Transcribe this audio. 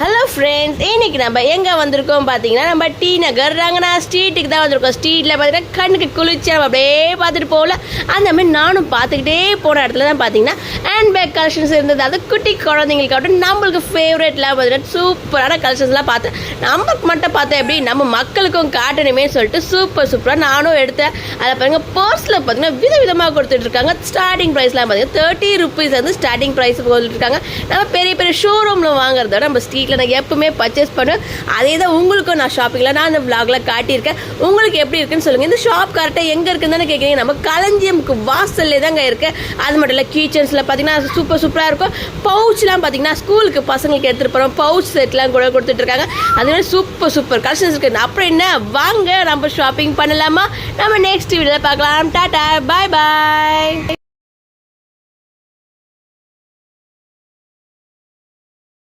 Hello friends, இன்னைக்கு நம்ம எங்கே வந்திருக்கோம் பார்த்தீங்கன்னா நம்ம டி நகர் ரங்கனா ஸ்ட்ரீட்டுக்கு தான் வந்திருக்கோம். ஸ்ட்ரீட்டில் பார்த்தீங்கன்னா கண்ணுக்கு குளிச்சு நம்ம அப்படியே பார்த்துட்டு போகல. அந்த மாதிரி நானும் பார்த்துக்கிட்டே போன இடத்துல தான் பார்த்தீங்கன்னா ஹேண்ட் பேக் கலெக்ஷன்ஸ் இருந்தது. அது குட்டி குழந்தைங்களுக்காகட்டும் நம்மளுக்கு ஃபேவரட்லாம் பார்த்தீங்கன்னா சூப்பரான கலெக்ஷன்ஸ்லாம் பார்த்தேன். நமக்கு மட்டும் பார்த்தேன் எப்படி நம்ம மக்களுக்கும் காட்டணுமே சொல்லிட்டு சூப்பராக நானும் எடுத்தேன். அதை பாருங்கள், பர்ஸில் பார்த்தீங்கன்னா விதவிதமாக கொடுத்துட்ருக்காங்க. ஸ்டார்டிங் ப்ரைஸ்லாம் பார்த்தீங்கன்னா 30 rupees வந்து ஸ்டார்டிங் ப்ரைஸ் கொடுத்துட்ருக்காங்க. நம்ம பெரிய பெரிய ஷோரூமில் வாங்குறத நம்ம ஸ்ட்ரீட்டில் நான் எப்பவுமே பர்ச்சேஸ் பண்ணுவேன். அதே தான் உங்களுக்கும் நான் ஷாப்பிங்கில் நான் அந்த விளாகில் காட்டியிருக்கேன். உங்களுக்கு எப்படி இருக்குன்னு சொல்லுங்கள். இந்த ஷாப் கரெக்டாக எங்கே இருக்குன்னு தானே கேட்குறீங்க. நம்ம களஞ்சியமுக்கு வாசல்லே தாங்க இருக்குது. அது மட்டும் இல்லை, கிச்சன்ஸில் பார்த்தீங்கன்னா சூப்பராக இருக்கும். பவுச்லாம் பார்த்தீங்கன்னா ஸ்கூலுக்கு பசங்களுக்கு எடுத்துகிட்டு போகிறோம். பவுச் செட்லாம் கூட கொடுத்துட்ருக்காங்க. அதுமாதிரி சூப்பர் கலெக்ஷன்ஸ் இருக்குது. அப்புறம் என்ன, வாங்க நம்ம ஷாப்பிங் பண்ணலாமா? நம்ம நெக்ஸ்ட் வீடியோவில் பார்க்கலாம். டாடா, பாய்.